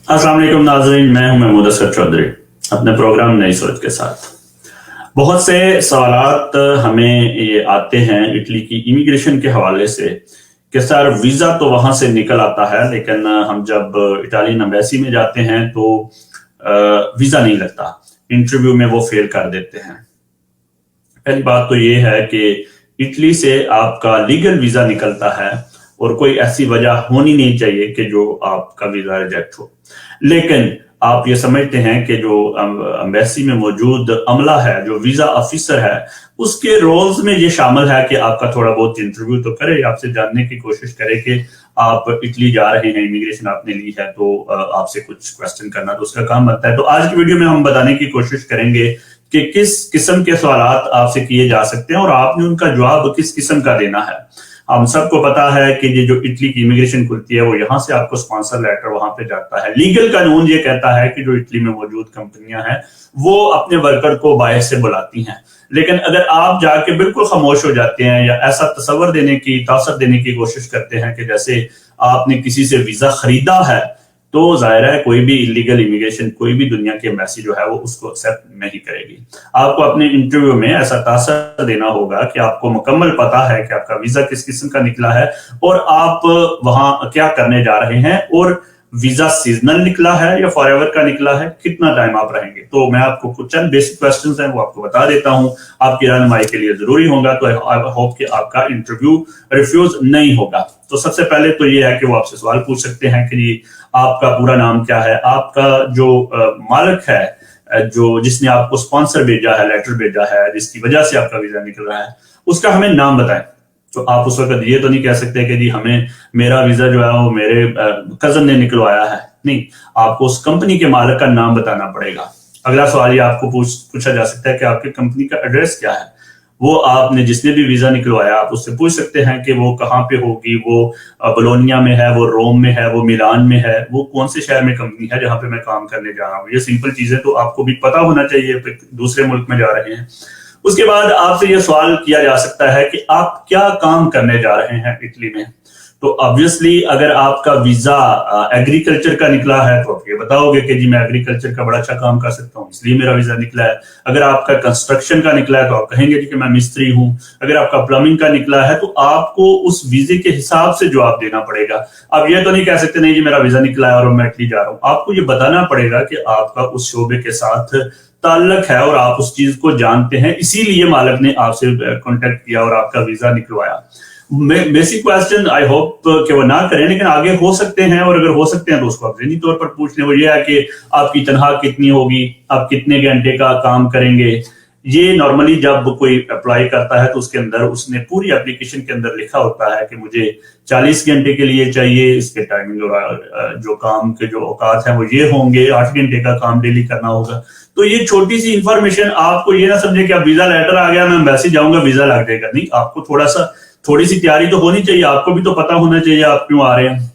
अस्सलाम वालेकुम नाज़रीन, मैं हूं महमूद असद चौधरी अपने प्रोग्राम नई सोच के साथ। बहुत से सवालात हमें ये आते हैं इटली की इमिग्रेशन के हवाले से कि सर वीज़ा तो वहां से निकल आता है, लेकिन हम जब इटालियन एम्बेसी में जाते हैं तो वीज़ा नहीं लगता, इंटरव्यू में वो फेल कर देते हैं। पहली बात तो ये है कि इटली से आपका लीगल वीज़ा निकलता है और कोई ऐसी वजह होनी नहीं चाहिए कि जो आपका वीज़ा रिजेक्ट हो। लेकिन आप ये समझते हैं कि जो एम्बेसी में मौजूद अमला है, जो वीज़ा ऑफिसर है, उसके रोल्स में ये शामिल है कि आपका थोड़ा बहुत इंटरव्यू तो करे, आपसे जानने की कोशिश करे कि आप इटली जा रहे हैं, इमिग्रेशन आपने ली है, तो आपसे कुछ क्वेश्चन करना तो उसका काम बनता है। तो आज की वीडियो में हम बताने की कोशिश करेंगे कि किस किस्म के सवालात आपसे किए जा सकते हैं और आपने उनका जवाब किस किस्म का देना है। हम सबको पता है कि ये जो इटली की इमिग्रेशन खुलती है वो यहाँ से आपको स्पॉन्सर लेटर वहां पे जाता है। लीगल कानून ये कहता है कि जो इटली में मौजूद कंपनियां हैं वो अपने वर्कर को बाहर से बुलाती हैं, लेकिन अगर आप जाके बिल्कुल खामोश हो जाते हैं या ऐसा तस्वर देने की तासर देने की कोशिश करते हैं कि जैसे आपने किसी से वीजा खरीदा है, तो जाहिर है कोई भी इलीगल इमिग्रेशन, कोई भी दुनिया की एम्बेसी जो है वो उसको एक्सेप्ट नहीं करेगी। आपको अपने इंटरव्यू में ऐसा तासर देना होगा कि आपको मुकम्मल पता है कि आपका वीजा किस किस्म का निकला है और आप वहां क्या करने जा रहे हैं, और वीजा सीजनल निकला है या फॉरएवर का निकला है, कितना टाइम आप रहेंगे। तो मैं आपको कुछ चंद बेसिक क्वेश्चंस हैं वो आपको बता देता हूं, आपकी रहनुमाई के लिए जरूरी होगा, तो आई होप कि आपका इंटरव्यू रिफ्यूज नहीं होगा। तो सबसे पहले तो ये है कि वो आपसे सवाल पूछ सकते हैं कि जी आपका पूरा नाम क्या है, आपका जो मालिक है, जो जिसने आपको स्पॉन्सर भेजा है, लेटर भेजा है, जिसकी वजह से आपका वीजा निकल रहा है, उसका हमें नाम बताएं। तो आप उस वक्त ये तो नहीं कह सकते कि जी हमें मेरा वीजा जो है वो मेरे कजन ने निकलवाया है, नहीं, आपको उस कंपनी के मालिक का नाम बताना पड़ेगा। अगला सवाल ये आपको पूछा जा सकता है कि आपकी कंपनी का एड्रेस क्या है। वो आपने जिसने भी वीजा निकलवाया आप उससे पूछ सकते हैं कि वो कहाँ पे होगी, वो बोलोनिया में है, वो रोम में है, वो मिलान में है, वो कौन से शहर में कंपनी है जहाँ पे मैं काम करने जा रहा हूँ। ये सिंपल चीजें तो आपको भी पता होना चाहिए, दूसरे मुल्क में जा रहे हैं। उसके बाद आपसे ये सवाल किया जा सकता है कि आप क्या काम करने जा रहे हैं इटली में। तो ऑब्वियसली अगर आपका वीजा एग्रीकल्चर का निकला है तो आप ये बताओगे कि जी मैं एग्रीकल्चर का बड़ा अच्छा काम कर सकता हूँ, इसलिए मेरा वीजा निकला है। अगर आपका कंस्ट्रक्शन का निकला है तो आप कहेंगे जी कि मैं मिस्त्री हूँ। अगर आपका प्लम्बिंग का निकला है तो आपको उस वीजे के हिसाब से जवाब देना पड़ेगा। आप ये तो नहीं कह सकते नहीं जी मेरा वीजा निकला है और मैं इटली जा रहा हूँ। आपको ये बताना पड़ेगा कि आपका उस शोबे के साथ ताल्लुक है और आप उस चीज को जानते हैं, इसीलिए मालिक ने आपसे कांटेक्ट किया और आपका वीजा निकलवाया। बेसिक क्वेश्चन आई होप कि वो ना करें, लेकिन आगे हो सकते हैं, और अगर हो सकते हैं तो उसको आप ज़हनी तौर पर पूछ लें। वो ये है कि आपकी तनख्वाह कितनी होगी, आप कितने घंटे का काम करेंगे। ये नॉर्मली जब कोई अप्लाई करता है तो उसके अंदर उसने पूरी एप्लीकेशन के अंदर लिखा होता है कि मुझे 40 घंटे के लिए चाहिए, इसके टाइमिंग और जो काम के जो औकात हैं वो ये होंगे, 8 घंटे का काम डेली करना होगा। तो ये छोटी सी इंफॉर्मेशन, आपको ये ना समझे कि अब वीजा लेटर आ गया मैं एम्बेसी जाऊंगा वीजा लग जाएगा, नहीं, आपको थोड़ी सी तैयारी तो होनी चाहिए, आपको भी तो पता होना चाहिए आप क्यों आ रहे हैं।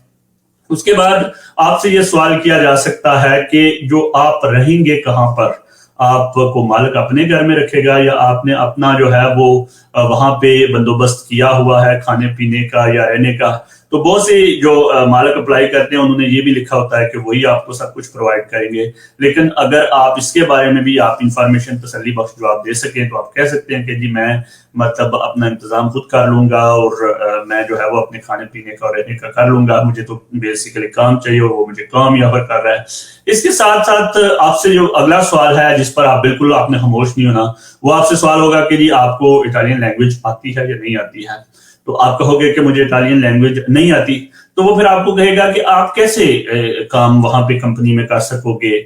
उसके बाद आपसे ये सवाल किया जा सकता है कि जो आप रहेंगे कहाँ पर, आपको मालिक अपने घर में रखेगा या आपने अपना जो है वो वहां पे बंदोबस्त किया हुआ है खाने पीने का या रहने का। तो बहुत से जो मालिक अप्लाई करते हैं उन्होंने ये भी लिखा होता है कि वही आपको सब कुछ प्रोवाइड करेंगे। लेकिन अगर आप इसके बारे में भी आप इंफॉर्मेशन तसल्ली बख्श जवाब दे सकें तो आप कह सकते हैं कि जी मैं मतलब अपना इंतजाम खुद कर लूंगा और मैं जो है वो अपने खाने पीने का और रहने का कर लूंगा, मुझे तो बेसिकली काम चाहिए और वो मुझे काम यहाँ पर कर रहा है। इसके साथ साथ आपसे जो अगला सवाल है जिस पर आप बिल्कुल आपने खामोश नहीं होना, वो आपसे सवाल होगा कि जी आपको इटालियन लैंग्वेज आती है या नहीं आती है। तो आप कहोगे कि मुझे इटालियन लैंग्वेज नहीं आती, तो वो फिर आपको कहेगा कि आप कैसे काम वहां पे कंपनी में कर सकोगे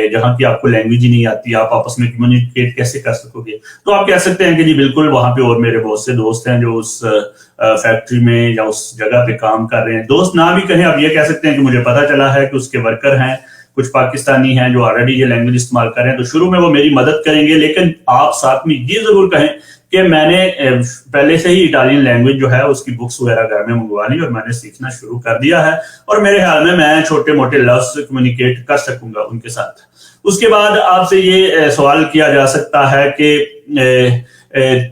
जहां की आपको लैंग्वेज ही नहीं आती, आप आपस में कम्युनिकेट कैसे कर सकोगे। तो आप कह सकते हैं कि जी बिल्कुल वहां पे और मेरे बहुत से दोस्त हैं जो उस फैक्ट्री में या उस जगह पे काम कर रहे हैं। दोस्त ना भी कहें, आप ये कह सकते हैं कि मुझे पता चला है कि उसके वर्कर हैं कुछ पाकिस्तानी हैं जो ऑलरेडी ये लैंग्वेज इस्तेमाल कर रहे हैं, तो शुरू में वो मेरी मदद करेंगे, लेकिन आप साथ में ये जरूर कहें कि मैंने पहले से ही इटालियन लैंग्वेज जो है उसकी बुक्स वगैरह घर में मंगवा ली और मैंने सीखना शुरू कर दिया है और मेरे ख्याल में मैं छोटे मोटे लफ्ज कम्युनिकेट कर सकूंगा उनके साथ। उसके बाद आपसे ये सवाल किया जा सकता है कि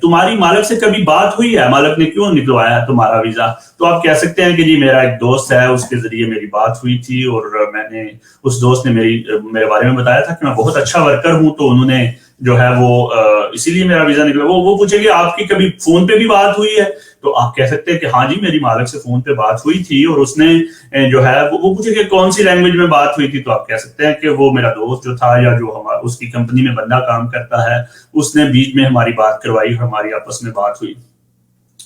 تمہاری مالک سے کبھی بات ہوئی ہے, مالک نے کیوں نکلوایا ہے تمہارا ویزا؟ تو آپ کہہ سکتے ہیں کہ جی میرا ایک دوست ہے, اس کے ذریعے میری بات ہوئی تھی اور میں نے, اس دوست نے میرے بارے میں بتایا تھا کہ میں بہت اچھا ورکر ہوں, تو انہوں نے جو ہے وہ اسی لیے میرا ویزا نکلا. وہ پوچھے کہ آپ کی کبھی فون پہ بھی بات ہوئی ہے؟ تو آپ کہہ سکتے ہیں کہ ہاں جی میری مالک سے فون پہ بات ہوئی تھی, اور اس نے جو ہے وہ پوچھے کہ کون سی لینگویج میں بات ہوئی تھی, تو آپ کہہ سکتے ہیں کہ وہ میرا دوست جو تھا, یا جو اس کی کمپنی میں بندہ کام کرتا ہے, اس نے بیچ میں ہماری بات کروائی, ہماری آپس میں بات ہوئی.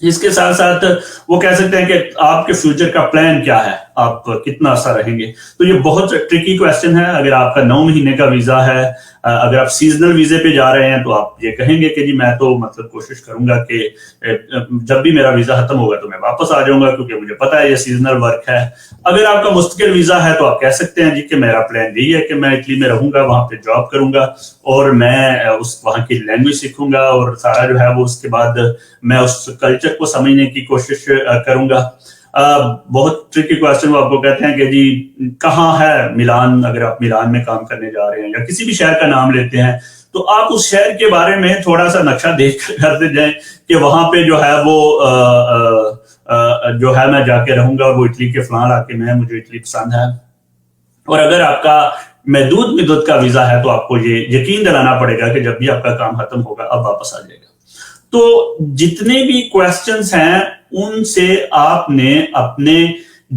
اس کے ساتھ ساتھ وہ کہہ سکتے ہیں کہ آپ کے فیوچر کا پلان کیا ہے, آپ کتنا عرصہ رہیں گے. تو یہ بہت ٹرکی کویسچن ہے. اگر آپ کا 9 مہینے کا ویزا ہے, اگر آپ سیزنل ویزے پہ جا رہے ہیں, تو آپ یہ کہیں گے کہ جی میں تو مطلب کوشش کروں گا کہ جب بھی میرا ویزا ختم ہوگا تو میں واپس آ جاؤں گا, کیونکہ مجھے پتا ہے یہ سیزنل ورک ہے. اگر آپ کا مستقل ویزا ہے تو آپ کہہ سکتے ہیں جی کہ میرا پلان یہی ہے کہ میں اٹلی میں رہوں گا, وہاں پہ جاب کروں گا, اور میں وہاں کی لینگویج سیکھوں گا, اور سارا جو ہے وہ اس کے بعد میں اس کلچر کو سمجھنے کی کوشش کروں گا. بہت ٹرکی کویسچن وہ آپ کو کہتے ہیں کہ جی کہاں ہے ملان, اگر آپ ملان میں کام کرنے جا رہے ہیں یا کسی بھی شہر کا نام لیتے ہیں, تو آپ اس شہر کے بارے میں تھوڑا سا نقشہ دیکھ کر کرتے جائیں کہ وہاں پہ جو ہے وہ جو ہے میں جا کے رہوں گا, اور وہ اٹلی کے فلاں علاقے میں ہے, مجھے اٹلی پسند ہے. اور اگر آپ کا محدود مدت کا ویزا ہے تو آپ کو یہ یقین دلانا پڑے گا کہ جب بھی آپ کا کام ختم ہوگا اب واپس آ جائے گا. تو جتنے بھی کویسچنز ہیں ان سے آپ نے اپنے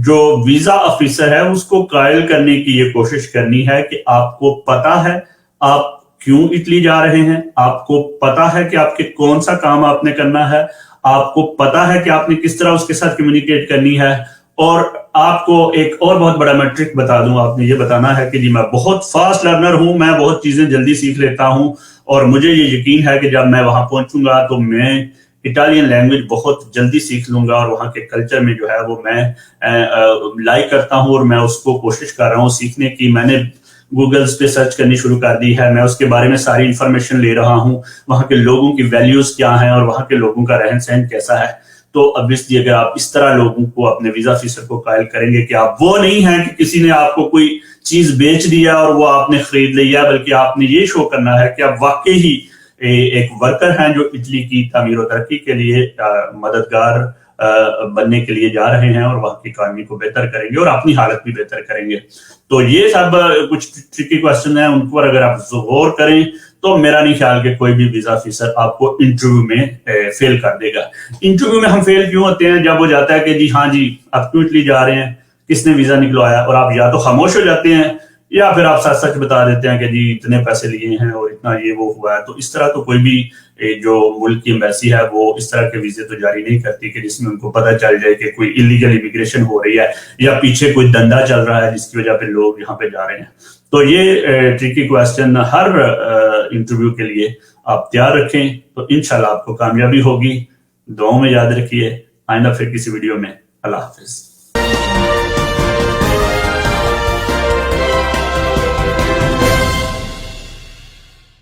جو ویزا آفیسر ہے اس کو قائل کرنے کی یہ کوشش کرنی ہے کہ آپ کو پتا ہے آپ کیوں اٹلی جا رہے ہیں, آپ کو پتا ہے کہ آپ کے کون سا کام آپ نے کرنا ہے, آپ کو پتا ہے کہ آپ نے کس طرح اس کے ساتھ کمیونیکیٹ کرنی ہے. اور آپ کو ایک اور بہت بڑا میں ٹرک بتا دوں, آپ نے یہ بتانا ہے کہ جی میں بہت فاسٹ لرنر ہوں, میں بہت چیزیں جلدی سیکھ لیتا ہوں, اور مجھے یہ یقین ہے کہ جب میں وہاں پہنچوں گا تو میں اٹالین لینگویج بہت جلدی سیکھ لوں گا, اور وہاں کے کلچر میں جو ہے وہ میں لائک کرتا ہوں, اور میں اس کو کوشش کر رہا ہوں سیکھنے کی. میں نے گوگلز پہ سرچ کرنی شروع کر دی ہے, میں اس کے بارے میں ساری انفارمیشن لے رہا ہوں, وہاں کے لوگوں کی ویلیوز کیا ہیں اور وہاں کے لوگوں کا رہن سہن کیسا ہے. تو obviously اگر آپ اس طرح لوگوں کو اپنے ویزا آفیسر کو قائل کریں گے کہ آپ وہ نہیں ہیں کہ کسی نے آپ کو کوئی چیز بیچ دیا اور وہ آپ نے خرید لیا, بلکہ آپ نے یہ شو کرنا ہے کہ آپ واقعی ہی ایک ورکر ہیں جو اٹلی کی تعمیر و ترقی کے لیے مددگار بننے کے لیے جا رہے ہیں, اور وہاں کی اکانومی کو بہتر کریں گے اور اپنی حالت بھی بہتر کریں گے. تو یہ سب کچھ ٹرکی کویسچن ہیں, ان پر اگر آپ غور کریں تو میرا نہیں خیال کہ کوئی بھی ویزا آفیسر آپ کو انٹرویو میں فیل کر دے گا. انٹرویو میں ہم فیل کیوں ہوتے ہیں؟ جب وہ جاتا ہے کہ جی ہاں جی آپ کیوں اٹلی جا رہے ہیں, کس نے ویزا نکلوایا, اور آپ یا تو خاموش ہو جاتے ہیں یا پھر آپ سچ بتا دیتے ہیں کہ جی اتنے پیسے لیے ہیں اور اتنا یہ وہ ہوا ہے. تو اس طرح تو کوئی بھی جو ملک کی ایمبیسی ہے وہ اس طرح کے ویزے تو جاری نہیں کرتی کہ جس میں ان کو پتہ چل جائے کہ کوئی انلیگل امیگریشن ہو رہی ہے یا پیچھے کوئی دھندا چل رہا ہے جس کی وجہ پہ لوگ یہاں پہ جا رہے ہیں. تو یہ ٹرکی کویسچن ہر انٹرویو کے لیے آپ تیار رکھیں, تو انشاءاللہ آپ کو کامیابی ہوگی. دعاؤں میں یاد رکھیے. آئندہ پھر کسی ویڈیو میں. اللہ حافظ.